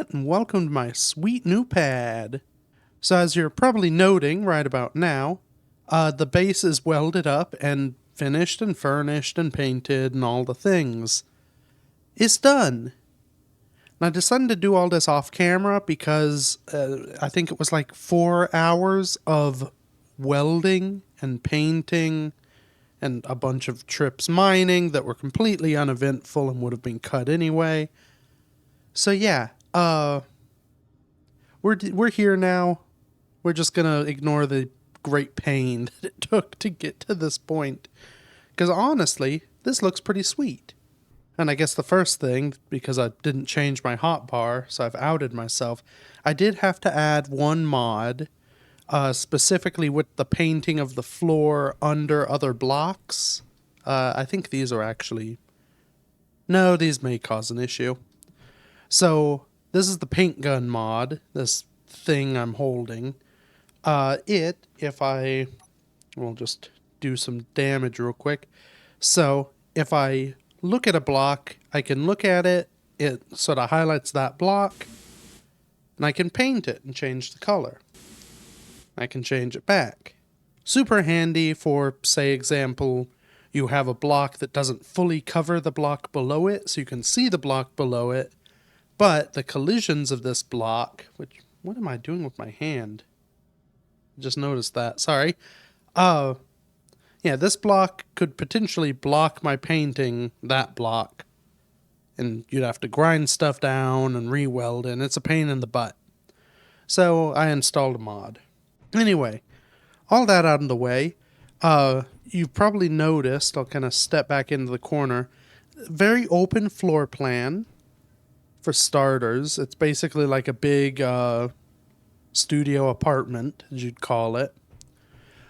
internet, and welcome to my sweet new pad. So as you're probably noting right about now, the base is welded up and finished and furnished and painted and all the things. It's done. And I decided to do all this off camera because I think it was like 4 hours of welding and painting and a bunch of trips mining that were completely uneventful and would have been cut anyway. So yeah, we're here now. We're just gonna ignore the great pain that it took to get to this point. Because honestly, this looks pretty sweet. And I guess the first thing, because I didn't change my hotbar, so I've outed myself, I did have to add one mod, specifically with the painting of the floor under other blocks. I think these are actually... No, these may cause an issue. So, this is the paint gun mod, this thing I'm holding. If I... We'll just do some damage real quick. So, if I look at a block, I can look at it, it sort of highlights that block, and I can paint it and change the color. I can change it back. Super handy for, say, example, you have a block that doesn't fully cover the block below it, so you can see the block below it, but the collisions of this block, which, what am I doing with my hand? Just noticed that, sorry. Yeah, this block could potentially block my painting that block. And you'd have to grind stuff down and re-weld, and it's a pain in the butt. So I installed a mod. Anyway, all that out of the way, you've probably noticed, I'll kind of step back into the corner, very open floor plan for starters. It's basically like a big studio apartment, as you'd call it.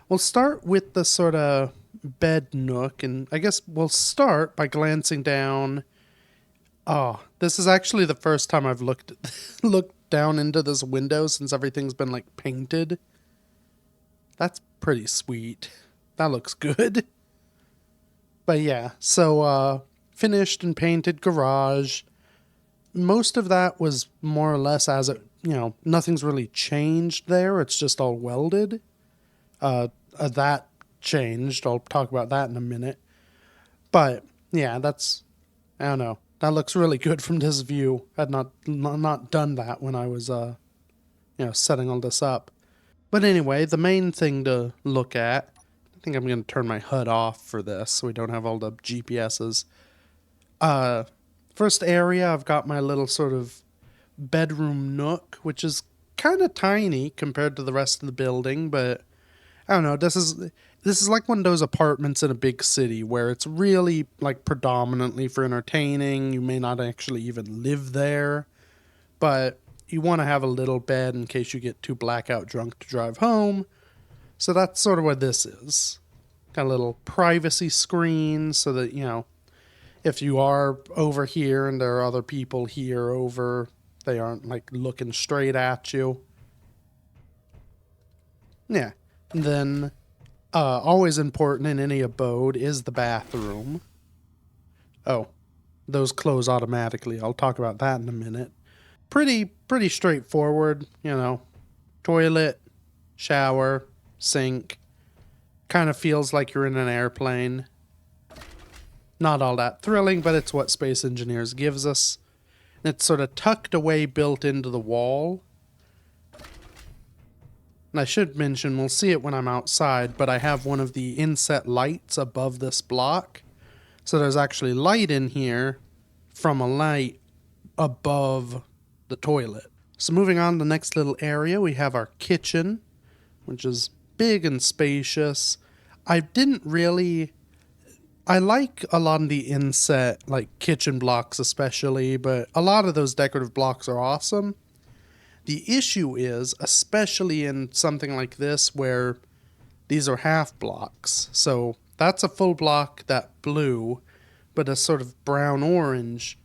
We'll start with the sort of bed nook, and I guess we'll start by glancing down. Oh, this is actually the first time I've looked down into this window since everything's been like painted. That's pretty sweet. That looks good. But yeah, so finished and painted garage. Most of that was more or less as it, nothing's really changed there. It's just all welded. That changed. I'll talk about that in a minute. But yeah, that's, I don't know. That looks really good from this view. I'd not done that when I was, setting all this up. But anyway, the main thing to look at, I think I'm going to turn my HUD off for this so we don't have all the GPSs. First area, I've got my little sort of bedroom nook, which is kind of tiny compared to the rest of the building, but I don't know, this is like one of those apartments in a big city where it's really like predominantly for entertaining. You may not actually even live there, but you want to have a little bed in case you get too blackout drunk to drive home. So that's sort of what this is. Got a little privacy screen so that, if you are over here and there are other people here over, they aren't like looking straight at you. Yeah. And then, always important in any abode is the bathroom. Oh, those close automatically. I'll talk about that in a minute. Pretty straightforward, toilet, shower, sink. Kind of feels like you're in an airplane. Not all that thrilling, but it's what Space Engineers gives us. And it's sort of tucked away, built into the wall. And I should mention, we'll see it when I'm outside, but I have one of the inset lights above this block. So there's actually light in here from a light above the toilet. So moving on to the next little area, we have our kitchen, which is big and spacious. I like a lot of the inset, like kitchen blocks especially, but a lot of those decorative blocks are awesome. The issue is, especially in something like this where these are half blocks, so that's a full block, that blue, but a sort of brown-orange,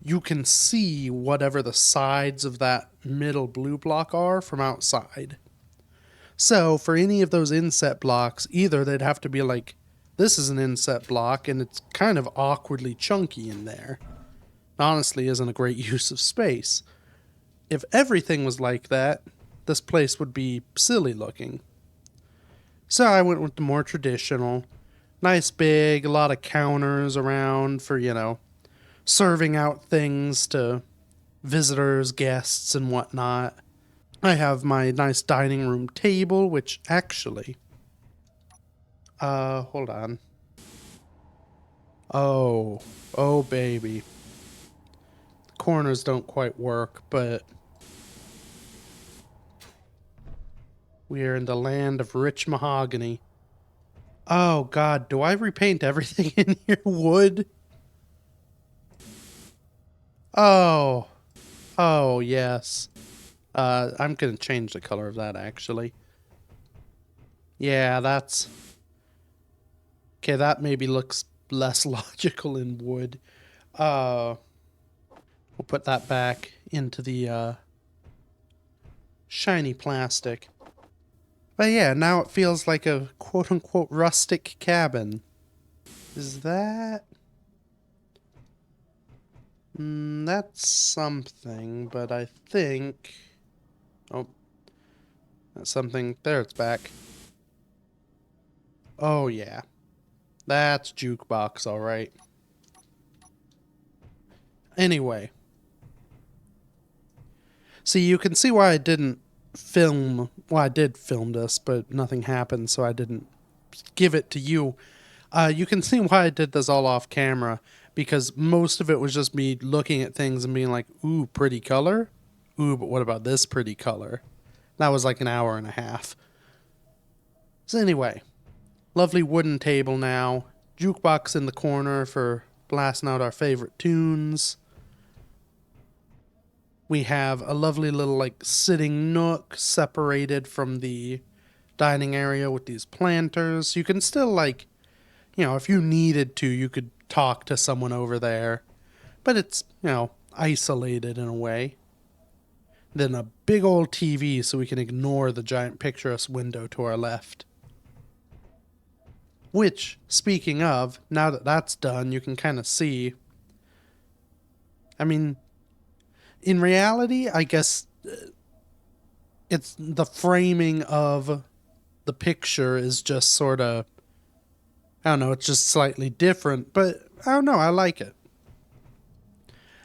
you can see whatever the sides of that middle blue block are from outside. So for any of those inset blocks, either they'd have to be like, this is an inset block and it's kind of awkwardly chunky in there. Honestly, isn't a great use of space. if everything was like that, this place would be silly looking. So I went with the more traditional. Nice big, a lot of counters around for, serving out things to visitors, guests, and whatnot. I have my nice dining room table, which actually... hold on. Oh baby. Corners don't quite work, but... we are in the land of rich mahogany. Oh god, do I repaint everything in here wood? Oh. Oh, yes. I'm gonna change the color of that, actually. Yeah, that's... okay, that maybe looks less logical in wood. We'll put that back into the, shiny plastic. But yeah, now it feels like a quote-unquote rustic cabin. Is that... that's something, but I think... oh. That's something... there, it's back. Oh, yeah. That's jukebox, alright. Anyway. See, you can see why I didn't film... well, I did film this, but nothing happened, so I didn't give it to you. You can see why I did this all off camera, because most of it was just me looking at things and being like, ooh, pretty color? Ooh, but what about this pretty color? That was like an hour and a half. So anyway, lovely wooden table now. Jukebox in the corner for blasting out our favorite tunes. We have a lovely little like sitting nook separated from the dining area with these planters. You can still like, if you needed to, you could talk to someone over there. But it's, isolated in a way. Then a big old TV so we can ignore the giant picturesque window to our left. Which, speaking of, now that that's done, you can kind of see. I mean, in reality, I guess it's the framing of the picture is just sort of, I don't know, it's just slightly different, but I don't know, I like it.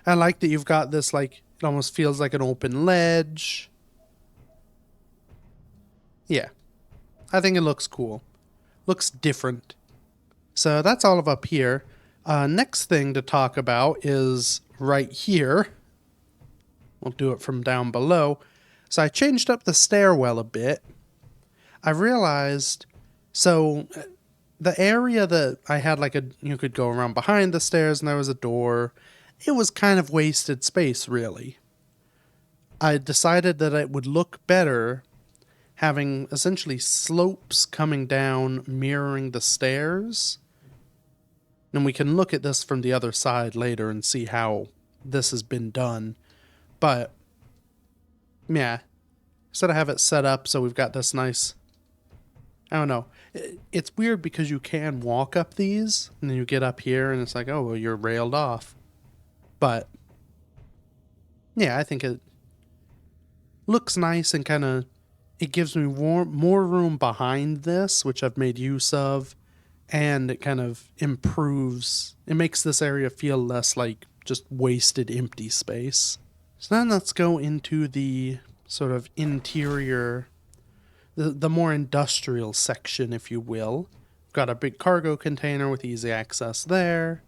I like that you've got this, like, it almost feels like an open ledge. Yeah, I think it looks cool. Looks different. So that's all of up here. Next thing to talk about is right here. We'll do it from down below. So I changed up the stairwell a bit. I realized, so the area that I had like you could go around behind the stairs and there was a door. It was kind of wasted space, really. I decided that it would look better having essentially slopes coming down mirroring the stairs. And we can look at this from the other side later and see how this has been done. But, yeah. Instead of have it set up so we've got this nice... I don't know. It's weird because you can walk up these, and then you get up here and it's like, oh, well, you're railed off. But, yeah, I think it looks nice and kind of... it gives me more room behind this, which I've made use of, and it kind of improves... it makes this area feel less like just wasted empty space. So then let's go into the sort of interior, the more industrial section, if you will. Got a big cargo container with easy access there.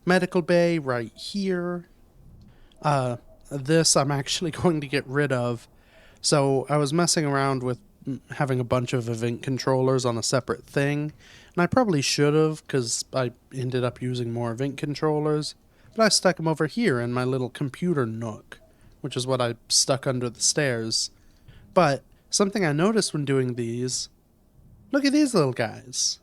Medical bay right here. This I'm actually going to get rid of. So I was messing around with having a bunch of event controllers on a separate thing. And I probably should have, because I ended up using more event controllers. But I stuck them over here in my little computer nook, which is what I stuck under the stairs. But something I noticed when doing these, look at these little guys.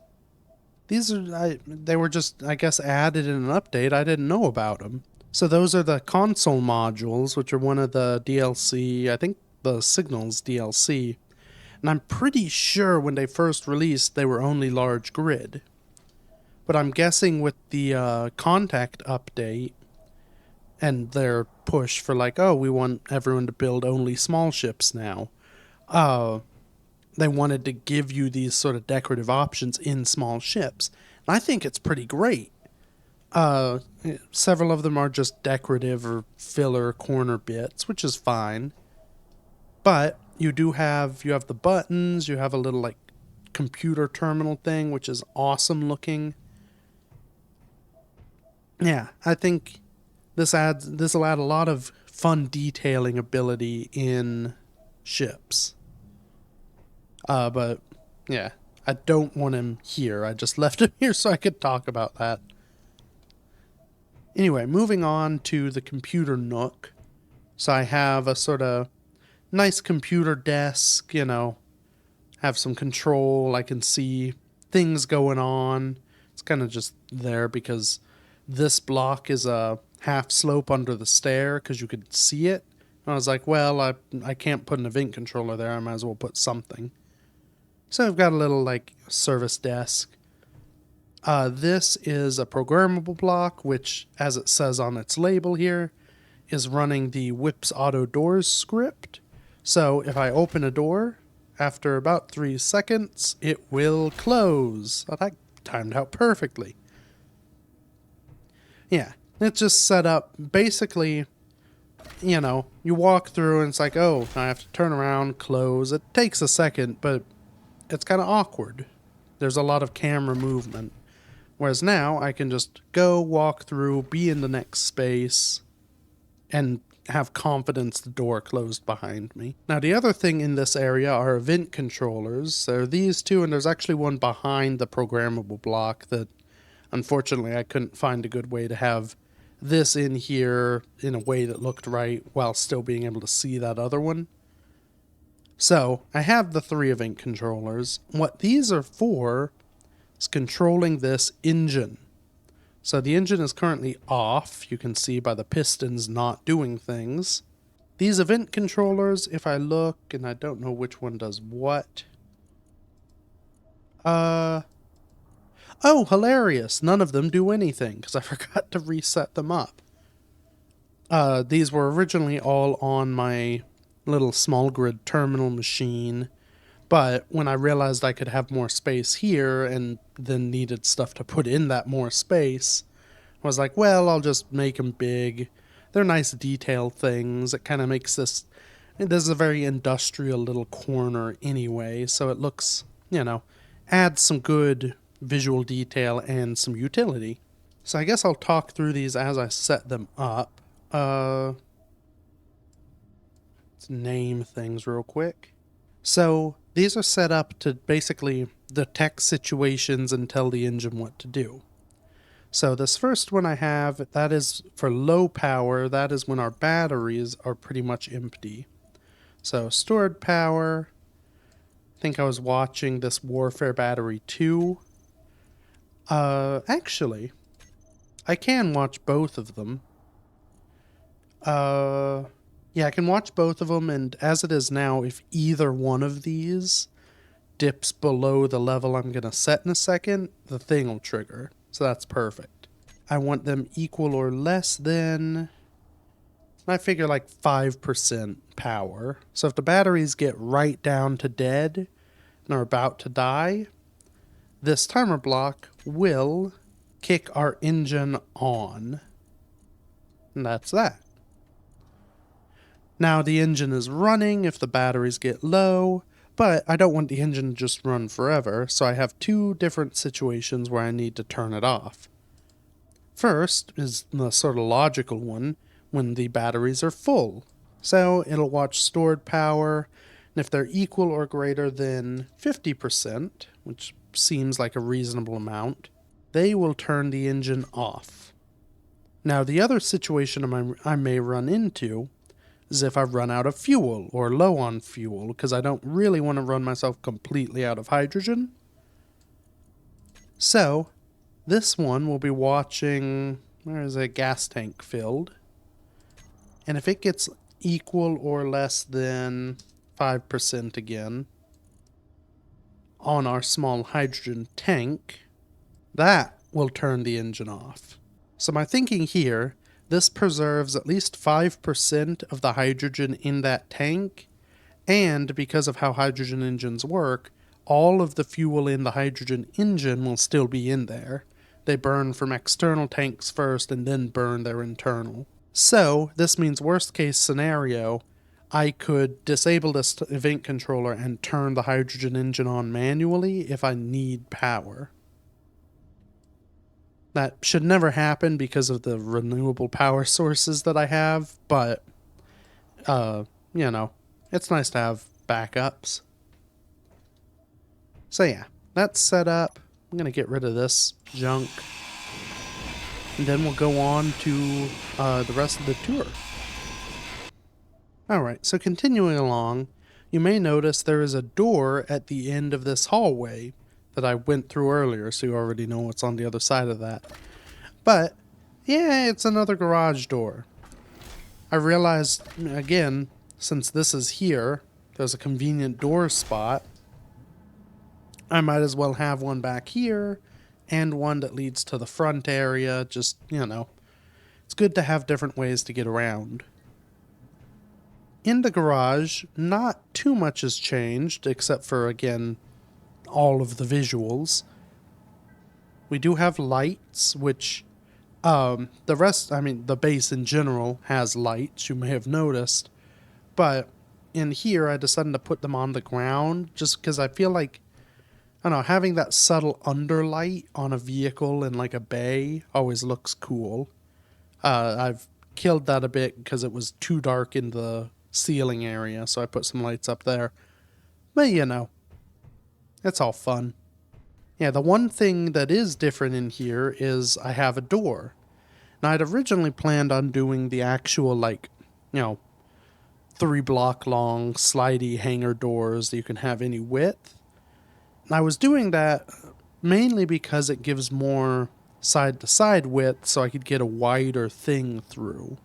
These are, they were just, I guess, added in an update. I didn't know about them. So those are the console modules, which are one of the DLC, I think the Signals DLC. And I'm pretty sure when they first released, they were only large grid. But I'm guessing with the Contact update, and their push for like, oh, we want everyone to build only small ships now. They wanted to give you these sort of decorative options in small ships. And I think it's pretty great. Several of them are just decorative or filler corner bits, which is fine. But you have the buttons, you have a little like computer terminal thing, which is awesome looking. Yeah, I think this will add a lot of fun detailing ability in ships. But yeah, I don't want him here. I just left him here so I could talk about that. Anyway, moving on to the computer nook. So I have a sort of nice computer desk, have some control. I can see things going on. It's kind of just there because this block is a half slope under the stair because you could see it. And I was like, well, I can't put an event controller there. I might as well put something. So I've got a little like service desk. This is a programmable block, which, as it says on its label here, is running the Whips Auto Doors script. So if I open a door, after about 3 seconds, it will close. Oh, that timed out perfectly. Yeah, it's just set up basically, you walk through and it's like, oh, I have to turn around, close. It takes a second, but it's kind of awkward. There's a lot of camera movement. Whereas now I can just go, walk through, be in the next space, and have confidence the door closed behind me. Now the other thing in this area are event controllers. There are these two, and there's actually one behind the programmable block that unfortunately I couldn't find a good way to have this in here in a way that looked right while still being able to see that other one. So I have the 3 event controllers. What these are for is controlling this engine. So the engine is currently off. You can see by the pistons not doing things. These event controllers, if I look, and I don't know which one does what. Oh, hilarious. None of them do anything because I forgot to reset them up. These were originally all on my little small grid terminal machine. But when I realized I could have more space here and then needed stuff to put in that more space, I was like, well, I'll just make them big. They're nice detail things. It kind of makes this is a very industrial little corner anyway. So it looks, adds some good visual detail and some utility. So I guess I'll talk through these as I set them up. Let's name things real quick. So these are set up to basically detect situations and tell the engine what to do. So this first one I have, that is for low power. That is when our batteries are pretty much empty. So stored power. I think I was watching this Warfare Battery 2. Actually, I can watch both of them. Yeah, I can watch both of them, and as it is now, if either one of these dips below the level I'm going to set in a second, the thing will trigger. So that's perfect. I want them equal or less than, I figure like 5% power. So if the batteries get right down to dead and are about to die, this timer block will kick our engine on. And that's that. Now the engine is running if the batteries get low, but I don't want the engine to just run forever, so I have 2 different situations where I need to turn it off. First is the sort of logical one, when the batteries are full. So it'll watch stored power, and if they're equal or greater than 50%, which seems like a reasonable amount, they will turn the engine off. Now the other situation I may run into is if I run out of fuel or low on fuel, because I don't really want to run myself completely out of hydrogen. So this one will be watching, where is a gas tank filled? And if it gets equal or less than 5% again on our small hydrogen tank, that will turn the engine off. So my thinking here, this preserves at least 5% of the hydrogen in that tank, and because of how hydrogen engines work, all of the fuel in the hydrogen engine will still be in there. They burn from external tanks first and then burn their internal. So, this means worst case scenario, I could disable this event controller and turn the hydrogen engine on manually if I need power. That should never happen because of the renewable power sources that I have, but, you know, it's nice to have backups. So yeah, that's set up. I'm going to get rid of this junk. And then we'll go on to the rest of the tour. Alright, so continuing along, you may notice there is a door at the end of this hallway that I went through earlier, so you already know what's on the other side of that. But, yeah, it's another garage door. I realized, again, since this is here, there's a convenient door spot, I might as well have one back here, and one that leads to the front area, just, you know, it's good to have different ways to get around. In the garage, not too much has changed, except for, again, all of the visuals. We do have lights, which, the base in general has lights, you may have noticed, but in here I decided to put them on the ground, just because I feel like, I don't know, having that subtle underlight on a vehicle in like a bay always looks cool. I've killed that a bit because it was too dark in the ceiling area, so I put some lights up there. But you know, it's all fun. Yeah, the one thing that is different in here is I have a door. Now, I'd originally planned on doing the actual, like, you know, 3-block long slidey hangar doors that you can have any width. I was doing that mainly because it gives more side-to-side width so I could get a wider thing through.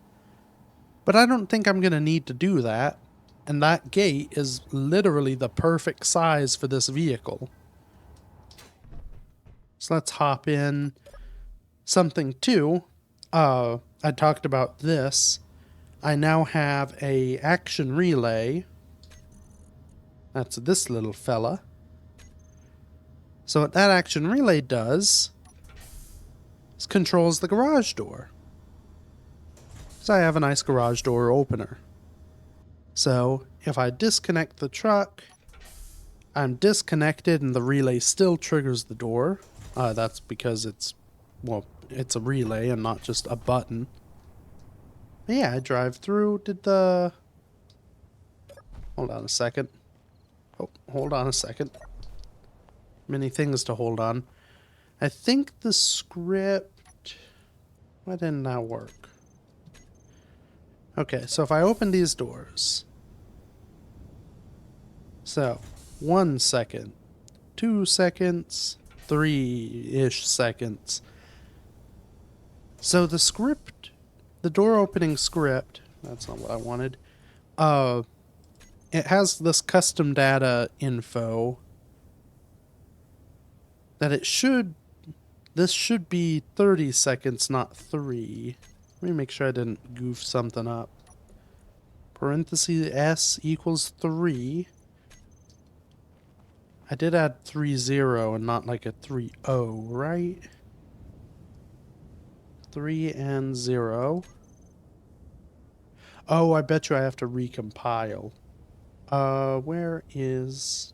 But I don't think I'm going to need to do that, and that gate is literally the perfect size for this vehicle. So let's hop in. Something too, I talked about this. I now have a action relay. That's this little fella. So what that action relay does is controls the garage door. So I have a nice garage door opener. So if I disconnect the truck, I'm disconnected and the relay still triggers the door. That's because it's a relay and not just a button. But yeah, I drive through, hold on a second. Oh, hold on a second. Many things to hold on. I think the script... Why didn't that work? Okay, so if I open these doors... So, 1 second, 2 seconds, 3-ish seconds. So the script, the door opening script, that's not what I wanted, it has this custom data info that this should be 30 seconds, not 3. Let me make sure I didn't goof something up. Parentheses S equals 3. I did add 30 and not like a 30, right? 3 and 0. Oh, I bet you I have to recompile. Where is...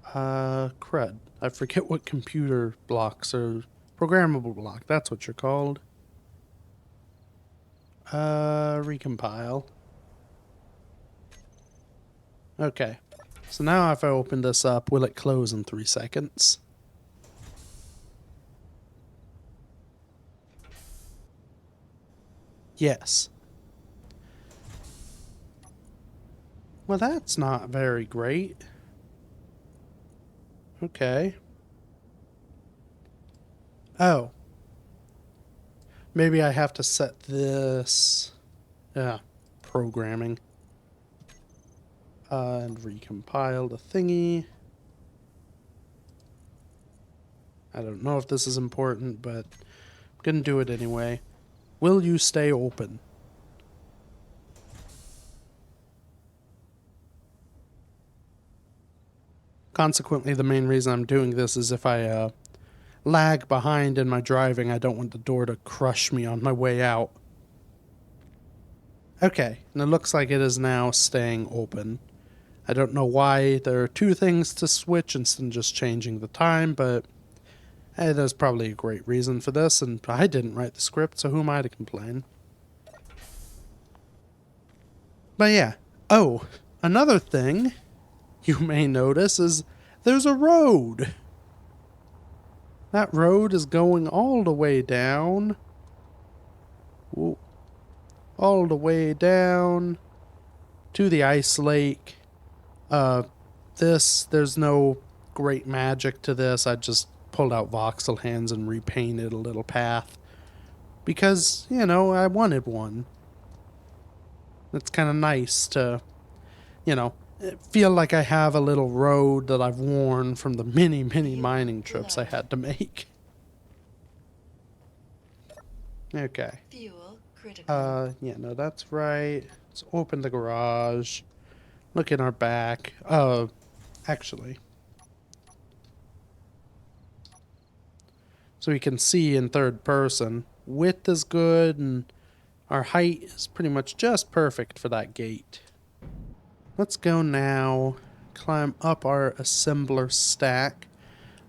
crud. I forget what computer blocks are. Programmable block, that's what you're called. Recompile. Okay. So now if I open this up, will it close in 3 seconds? Yes. Well, that's not very great. Okay. Oh. Maybe I have to set this... programming. And recompile the thingy. I don't know if this is important, but I'm gonna do it anyway. Will you stay open? Consequently, the main reason I'm doing this is if I lag behind in my driving, I don't want the door to crush me on my way out. Okay, and it looks like it is now staying open. I don't know why there are two things to switch instead of just changing the time, but hey, there's probably a great reason for this, and I didn't write the script, so who am I to complain? But yeah. Oh, another thing you may notice is there's a road. That road is going all the way down. Ooh. All the way down to the ice lake. There's no great magic to this. I just pulled out voxel hands and repainted a little path. Because, you know, I wanted one. It's kind of nice to, you know, feel like I have a little road that I've worn from the many, many mining trips I had to make. Okay. Yeah, no, that's right. Let's open the garage. Look in our back. Actually. So we can see in third person. Width is good, and our height is pretty much just perfect for that gate. Let's go now. Climb up our assembler stack.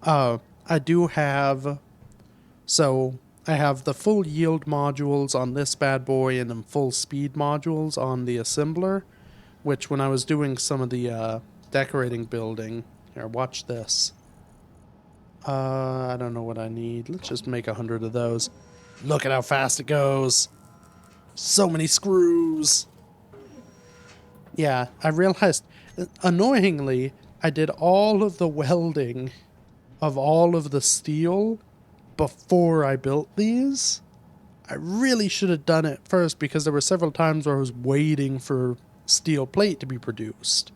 I do have... So... I have the full yield modules on this bad boy and then full speed modules on the assembler, which when I was doing some of the decorating building, here, watch this. I don't know what I need. Let's just make 100 of those. Look at how fast it goes. So many screws. Yeah, I realized, annoyingly, I did all of the welding of all of the steel before I built these. I really should have done it first because there were several times where I was waiting for steel plate to be produced.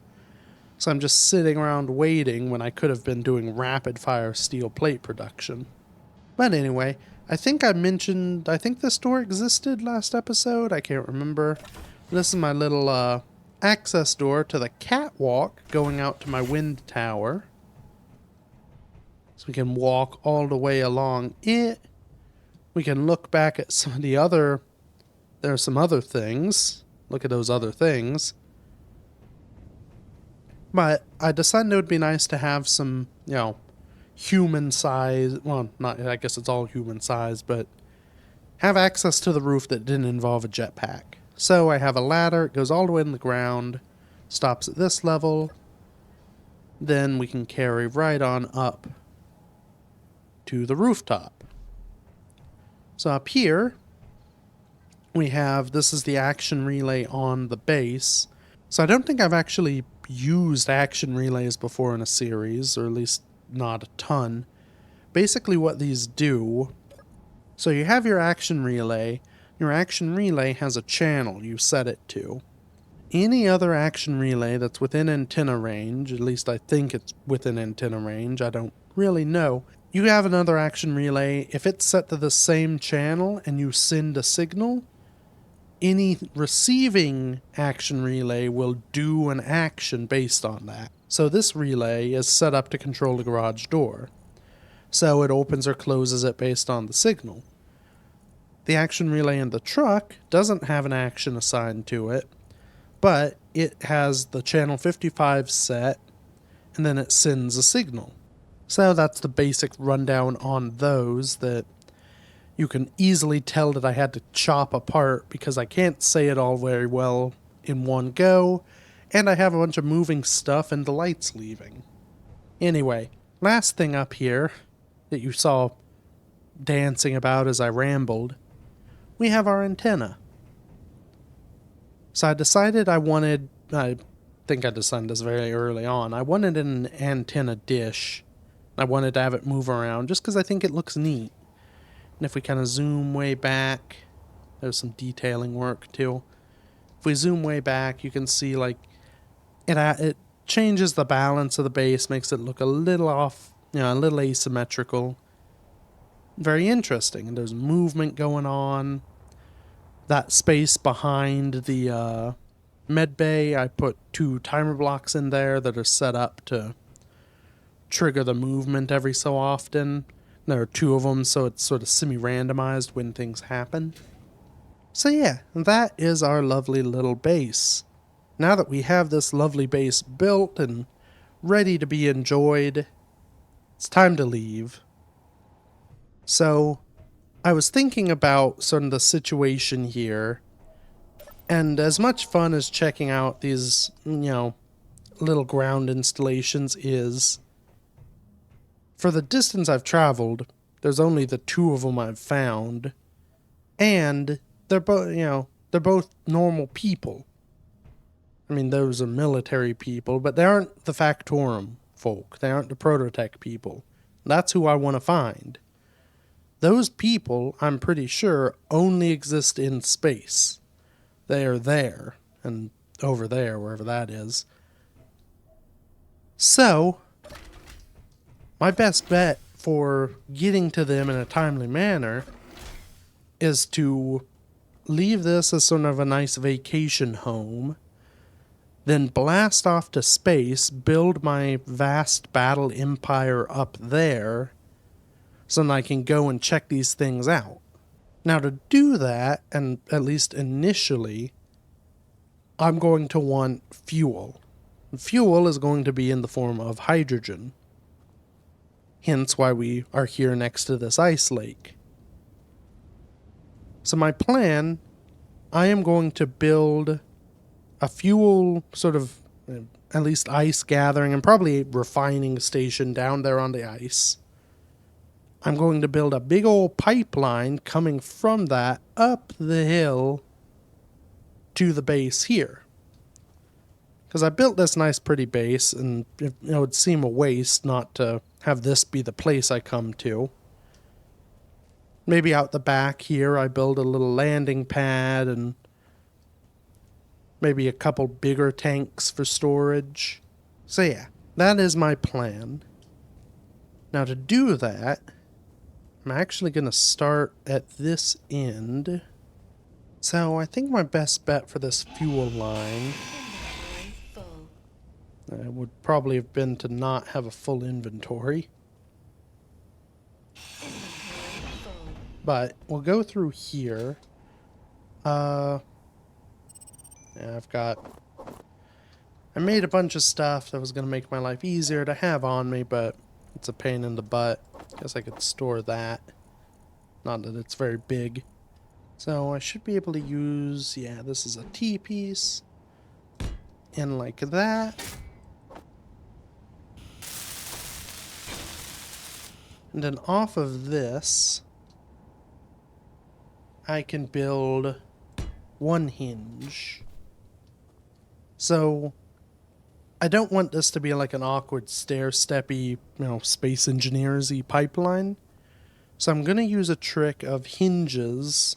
So I'm just sitting around waiting when I could have been doing rapid fire steel plate production. But anyway, I think this door existed last episode. I can't remember. This is my little access door to the catwalk going out to my wind tower. So we can walk all the way along it. We can look back at some of the other... There are some other things. Look at those other things. But I decided it would be nice to have some, you know, human size... Well, not, I guess it's all human size, but... have access to the roof that didn't involve a jetpack. So I have a ladder. It goes all the way in the ground. Stops at this level. Then we can carry right on up to the rooftop. So up here, we have, this is the action relay on the base. So I don't think I've actually used action relays before in a series, or at least not a ton. Basically what these do, so you have your action relay. Your action relay has a channel you set it to. Any other action relay that's within antenna range, at least I think it's within antenna range, I don't really know. You have another action relay. If it's set to the same channel and you send a signal, any receiving action relay will do an action based on that. So this relay is set up to control the garage door. So it opens or closes it based on the signal. The action relay in the truck doesn't have an action assigned to it, but it has the channel 55 set, and then it sends a signal. So that's the basic rundown on those that you can easily tell that I had to chop apart because I can't say it all very well in one go, and I have a bunch of moving stuff and the lights leaving. Anyway, last thing up here that you saw dancing about as I rambled, we have our antenna. So I decided I think I decided this very early on, I wanted an antenna dish. I wanted to have it move around just because I think it looks neat. And if we kind of zoom way back, there's some detailing work too. If we zoom way back, you can see like it changes the balance of the base, makes it look a little off, you know, a little asymmetrical. Very interesting. And there's movement going on. that space behind the med bay, I put 2 timer blocks in there that are set up to trigger the movement every so often. There are 2 of them, so it's sort of semi-randomized when things happen. So yeah, that is our lovely little base. Now that we have this lovely base built and ready to be enjoyed, it's time to leave. So, I was thinking about sort of the situation here, and as much fun as checking out these, little ground installations is, for the distance I've traveled, there's only the 2 of them I've found, and they're both normal people. I mean, those are military people, but they aren't the Factorum folk. They aren't the Prototech people. That's who I want to find. Those people, I'm pretty sure, only exist in space. They are there, and over there, wherever that is. So, my best bet for getting to them in a timely manner is to leave this as sort of a nice vacation home, then blast off to space, build my vast battle empire up there, so that I can go and check these things out. Now to do that, and at least initially, I'm going to want fuel. Fuel is going to be in the form of hydrogen. Hence why we are here next to this ice lake. So my plan, I am going to build a fuel sort of, at least ice gathering and probably refining station down there on the ice. I'm going to build a big old pipeline coming from that up the hill to the base here. Because I built this nice pretty base, and it would seem a waste not to have this be the place I come to. Maybe out the back here I build a little landing pad and maybe a couple bigger tanks for storage. So yeah, that is my plan. Now to do that, I'm actually going to start at this end. So I think my best bet for this fuel line would probably have been to not have a full inventory. But we'll go through here. Yeah, I made a bunch of stuff that was going to make my life easier to have on me, but it's a pain in the butt. Guess I could store that. Not that it's very big. So I should be able to use, yeah, this is a T-piece. And like that. And then off of this, I can build 1 hinge. So I don't want this to be like an awkward stair-steppy, space engineers-y pipeline. So I'm going to use a trick of hinges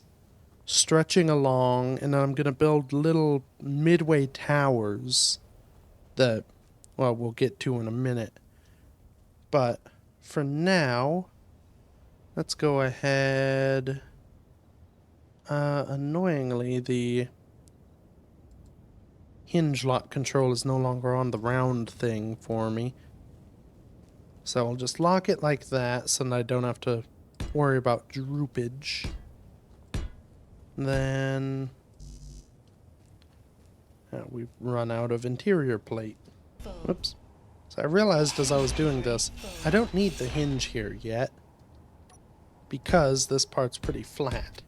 stretching along, and then I'm going to build little midway towers that, well, we'll get to in a minute. But for now, let's go ahead. Annoyingly, the hinge lock control is no longer on the round thing for me. So I'll just lock it like that so that I don't have to worry about droopage. Then we've run out of interior plate. Oops. So I realized as I was doing this, I don't need the hinge here yet because this part's pretty flat.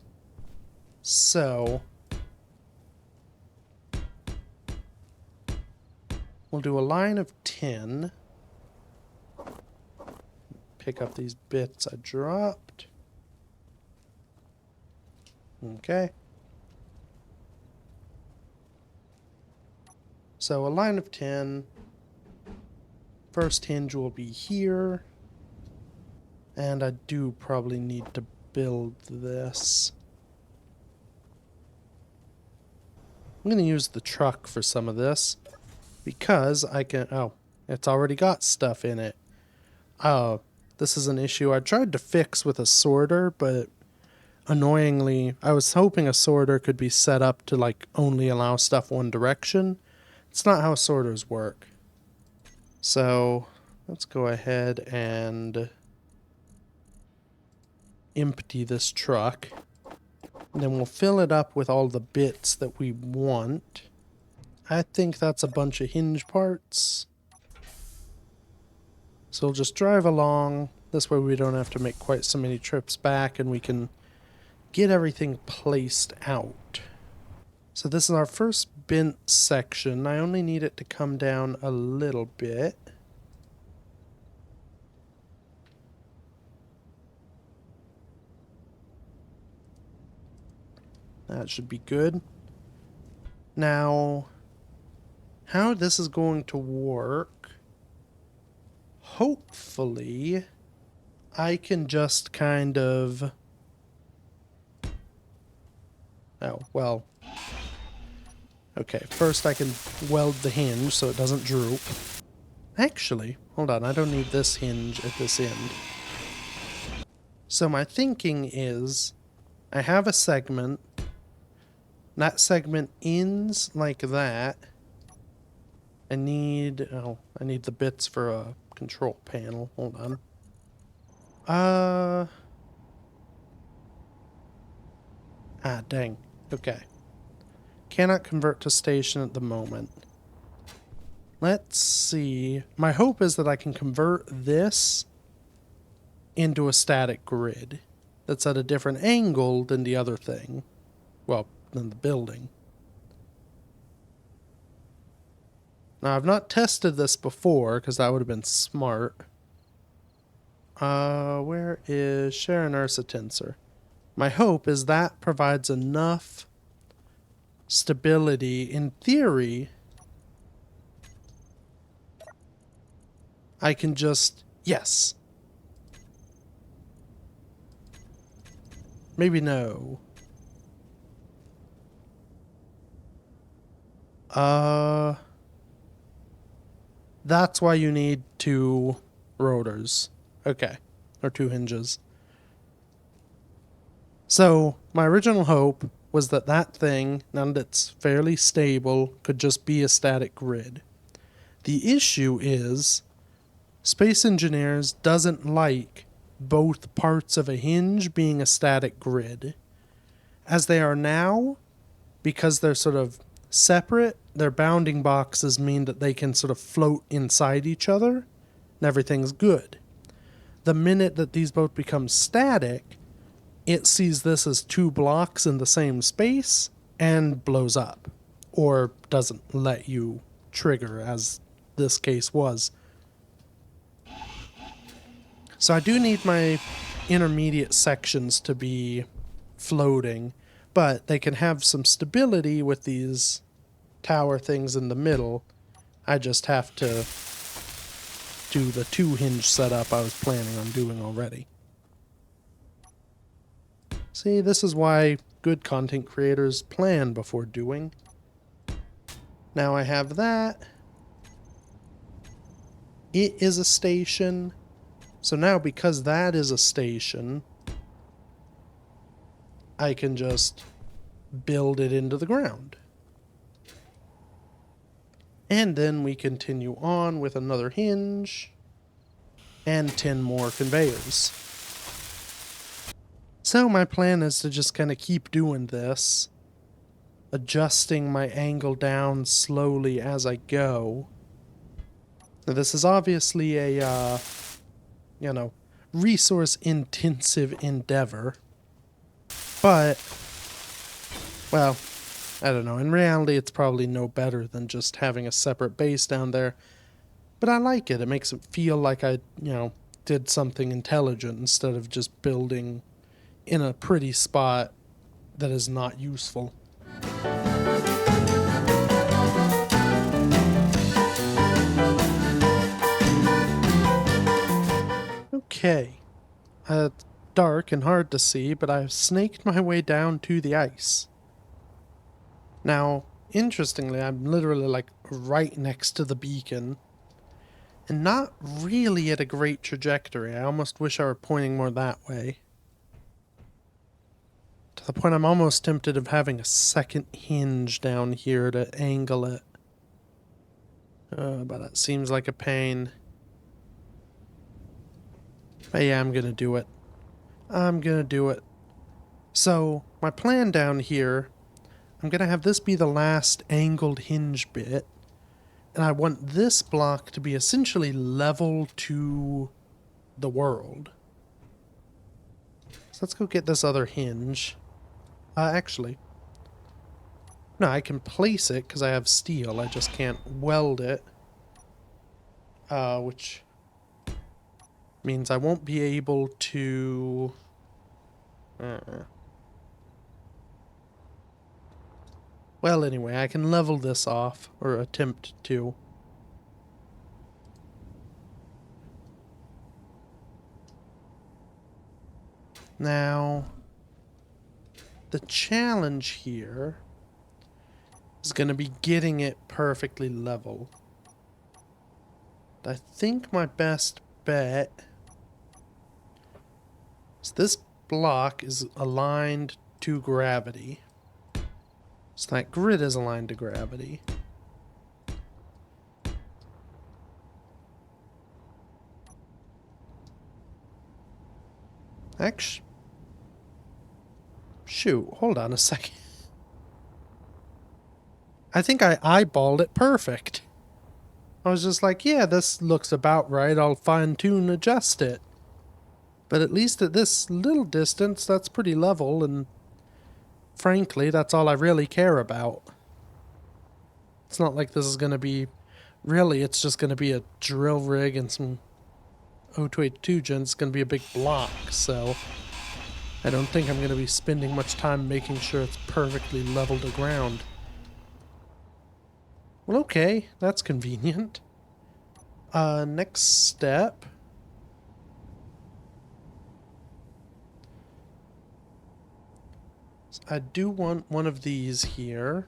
So we'll do a line of 10. Pick up these bits I dropped. Okay. So a line of 10. First hinge will be here. And I do probably need to build this. I'm going to use the truck for some of this. Because I can... Oh, it's already got stuff in it. This is an issue I tried to fix with a sorter, but annoyingly, I was hoping a sorter could be set up to like only allow stuff one direction. It's not how sorters work. So let's go ahead and empty this truck. And then we'll fill it up with all the bits that we want. I think that's a bunch of hinge parts. So we'll just drive along. This way we don't have to make quite so many trips back and we can get everything placed out. So this is our first bent section. I only need it to come down a little bit. That should be good. Now, how this is going to work, hopefully, I can just kind of... Oh, well... Okay, first I can weld the hinge so it doesn't droop. Actually, hold on, I don't need this hinge at this end. So my thinking is, I have a segment. That segment ends like that. I need the bits for a control panel. Hold on. Dang. Okay. Cannot convert to station at the moment. Let's see. My hope is that I can convert this into a static grid that's at a different angle than the other thing. Well, than the building. Now, I've not tested this before, because that would have been smart. Where is share inertia tensor? My hope is that provides enough stability. In theory, I can just... Yes. Maybe no. That's why you need 2 rotors. Okay. Or 2 hinges. So, my original hope was that that thing, now that it's fairly stable, could just be a static grid. The issue is, Space Engineers doesn't like both parts of a hinge being a static grid. As they are now, because they're sort of separate, their bounding boxes mean that they can sort of float inside each other, and everything's good. The minute that these both become static, it sees this as 2 blocks in the same space and blows up, or doesn't let you trigger, as this case was. So I do need my intermediate sections to be floating, but they can have some stability with these tower things in the middle. I just have to do the 2 hinge setup I was planning on doing already. See, this is why good content creators plan before doing. Now I have that. It is a station. So now because that is a station, I can just build it into the ground. And then we continue on with another hinge and 10 more conveyors. So my plan is to just kind of keep doing this, adjusting my angle down slowly as I go. Now this is obviously a, resource-intensive endeavor. But, well, I don't know. In reality, it's probably no better than just having a separate base down there. But I like it. It makes it feel like I, did something intelligent instead of just building in a pretty spot that is not useful. Okay. Dark and hard to see, but I've snaked my way down to the ice. Now, interestingly, I'm literally like right next to the beacon, and not really at a great trajectory. I almost wish I were pointing more that way. To the point I'm almost tempted of having a second hinge down here to angle it. But that seems like a pain. But yeah, I'm gonna do it. I'm gonna do it. So, my plan down here, I'm gonna have this be the last angled hinge bit. And I want this block to be essentially level to the world. So let's go get this other hinge. Actually. No, I can place it because I have steel. I just can't weld it. Which means I won't be able to... Well, anyway, I can level this off, or attempt to. Now, the challenge here is going to be getting it perfectly level. I think my best bet is this block is aligned to gravity. So that grid is aligned to gravity. Actually, shoot, hold on a second. I think I eyeballed it perfect. I was just like, yeah, this looks about right. I'll fine-tune, adjust it. But at least at this little distance, that's pretty level, and frankly, that's all I really care about. It's not like this is going to be... Really, it's just going to be a drill rig and some O282 gens. It's going to be a big block, so... I don't think I'm going to be spending much time making sure it's perfectly level to ground. Well, okay, that's convenient. Next step. I do want one of these here.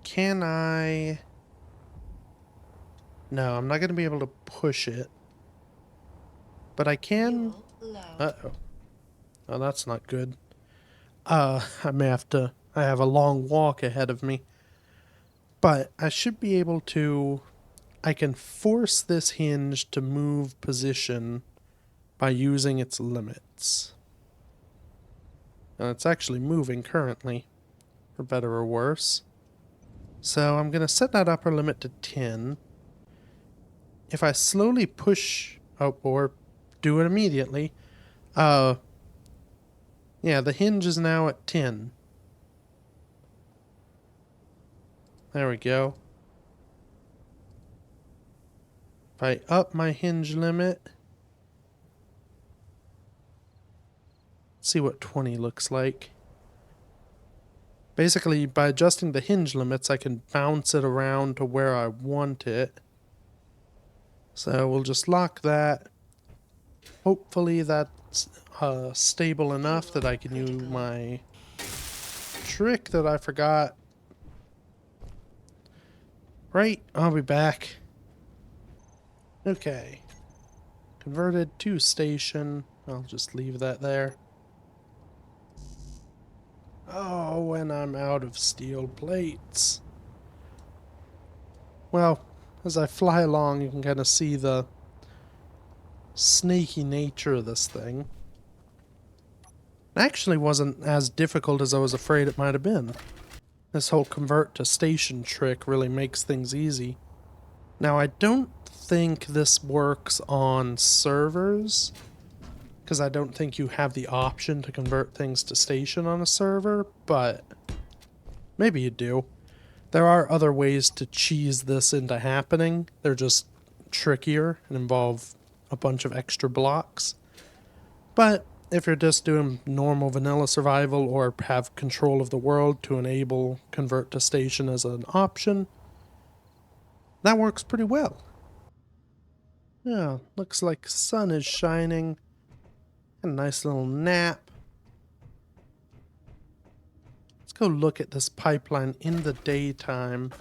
Can I... No, I'm not going to be able to push it. But I can... Uh-oh. Oh, that's not good. I may have to... I have a long walk ahead of me. But I should be able to... I can force this hinge to move position by using its limits. Now it's actually moving currently, for better or worse. So I'm going to set that upper limit to 10. If I slowly push up or do it immediately, yeah, the hinge is now at 10. There we go. If I up my hinge limit, let's see what 20 looks like. Basically, by adjusting the hinge limits, I can bounce it around to where I want it. So we'll just lock that. Hopefully that's stable enough that I can use my trick that I forgot. Right, I'll be back. Okay. Converted to station. I'll just leave that there. Oh, and I'm out of steel plates. Well, as I fly along, you can kind of see the snaky nature of this thing. It actually wasn't as difficult as I was afraid it might have been. This whole convert to station trick really makes things easy. Now, I don't think this works on servers, because I don't think you have the option to convert things to station on a server, but maybe you do. There are other ways to cheese this into happening. They're just trickier and involve a bunch of extra blocks. But if you're just doing normal vanilla survival or have control of the world to enable convert to station as an option, that works pretty well. Yeah, looks like sun is shining. A nice little nap. Let's go look at this pipeline in the daytime.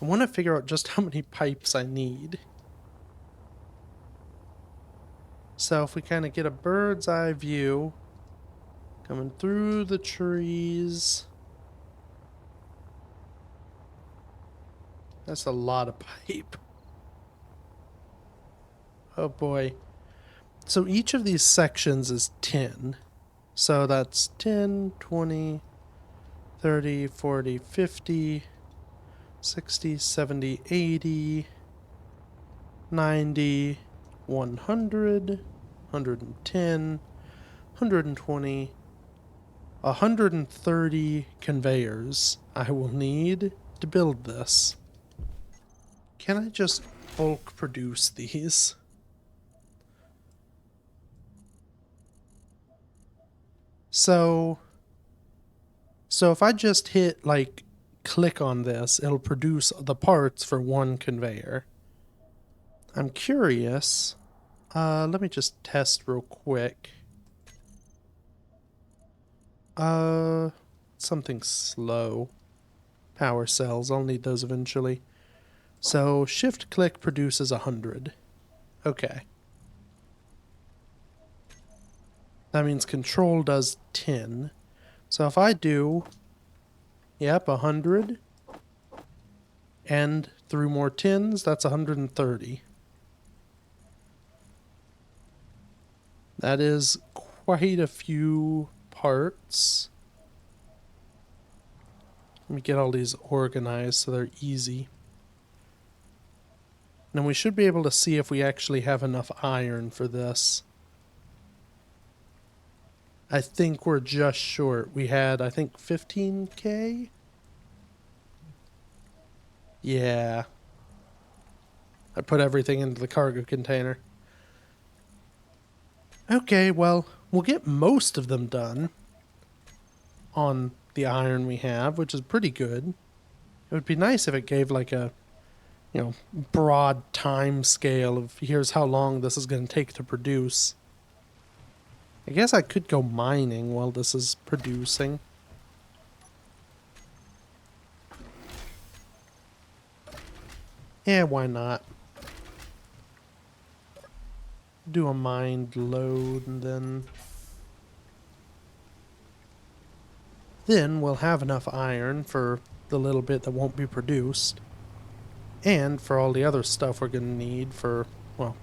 I want to figure out just how many pipes I need. So if we kind of get a bird's eye view, Coming through the trees. That's a lot of pipe. Oh boy. So each of these sections is 10. So that's 10, 20, 30, 40, 50, 60, 70, 80, 90, 100, 110, 120, 130 conveyors I will need to build this. Can I just bulk produce these? So if I just hit, like, click on this, it'll produce the parts for one conveyor. I'm curious. Let me just test real quick. Something slow. Power cells, I'll need those eventually. So, shift click produces 100. Okay. That means control does 10. So if I do, yep, 100, and 3 more 10s, that's 130. That is quite a few parts. Let me get all these organized so they're easy. And we should be able to see if we actually have enough iron for this. I think we're just short. We had, I think, 15K? Yeah. I put everything into the cargo container. Okay, well, we'll get most of them done on the iron we have, which is pretty good. It would be nice if it gave like a, you know, broad time scale of here's how long this is going to take to produce. I guess I could go mining while this is producing. Yeah, why not? Do a mined load and then we'll have enough iron for the little bit that won't be produced. And for all the other stuff we're going to need for, well,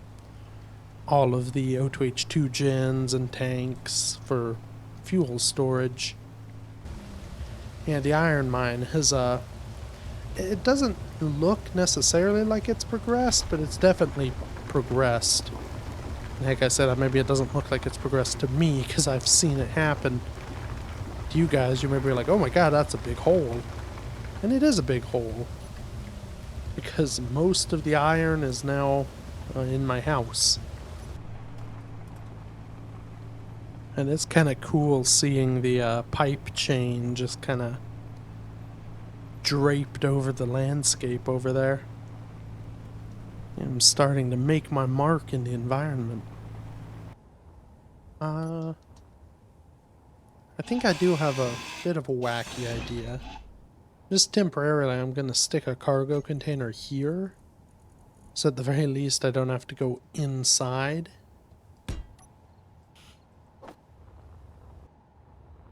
all of the O2H2 gens and tanks for fuel storage. Yeah, the iron mine has, it doesn't look necessarily like it's progressed, but it's definitely progressed. Like I said, maybe it doesn't look like it's progressed to me because I've seen it happen. To you guys, you may be like, oh my god, that's a big hole. And it is a big hole. Because most of the iron is now in my house. And it's kind of cool seeing the pipe chain just kind of draped over the landscape over there. I'm starting to make my mark in the environment. I think I do have a bit of a wacky idea. Just temporarily, I'm going to stick a cargo container here. So at the very least, I don't have to go inside.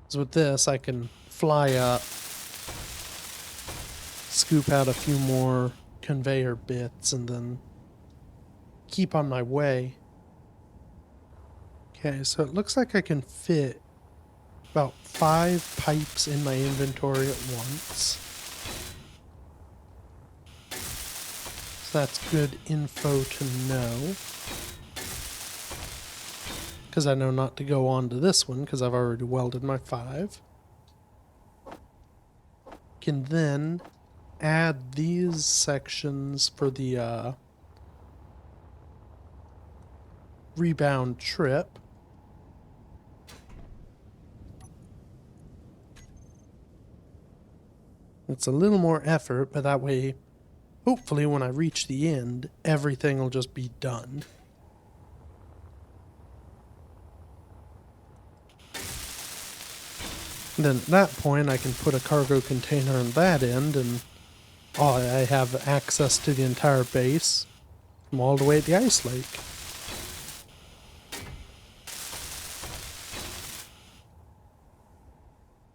So with this, I can fly up, scoop out a few more conveyor bits, and then keep on my way. Okay, so it looks like I can fit about 5 pipes in my inventory at once. So that's good info to know. Because I know not to go on to this one, because I've already welded my 5. Can then add these sections for the rebound trip. It's a little more effort, but that way, hopefully when I reach the end, everything will just be done. And then at that point, I can put a cargo container on that end, and I have access to the entire base from all the way at the ice lake.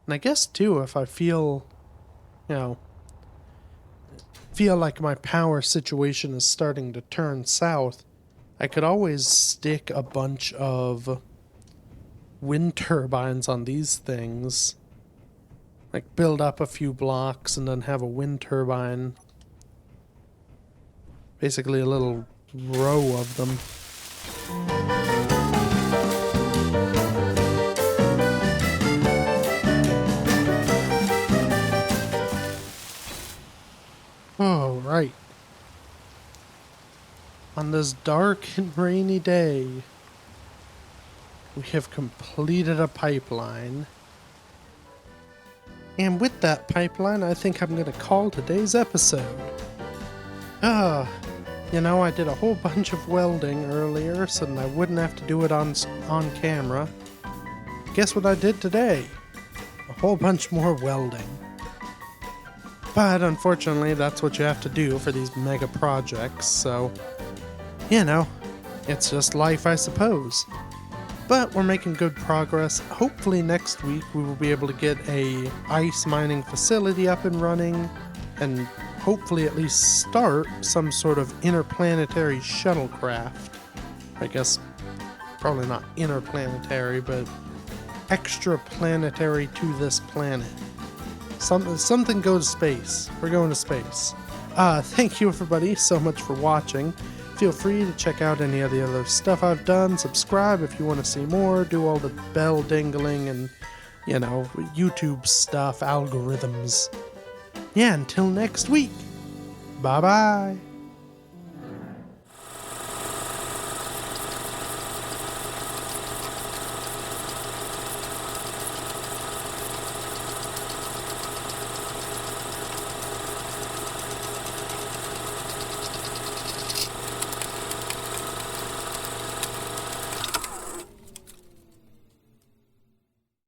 And I guess too, if I feel like my power situation is starting to turn south, I could always stick a bunch of wind turbines on these things. Like build up a few blocks and then have a wind turbine. Basically a little row of them. All right. On this dark and rainy day, we have completed a pipeline. And with that pipeline, I think I'm going to call today's episode. I did a whole bunch of welding earlier so that I wouldn't have to do it on camera. Guess what I did today? A whole bunch more welding. But unfortunately, that's what you have to do for these mega projects, so, it's just life, I suppose. But we're making good progress. Hopefully next week we will be able to get a ice mining facility up and running, and hopefully at least start some sort of interplanetary shuttlecraft. I guess probably not interplanetary, but extraplanetary to this planet. Something go to space. We're going to space. Thank you everybody so much for watching. Feel free to check out any of the other stuff I've done. Subscribe if you want to see more. Do all the bell dingling and, YouTube stuff, algorithms. Yeah, until next week. Bye-bye.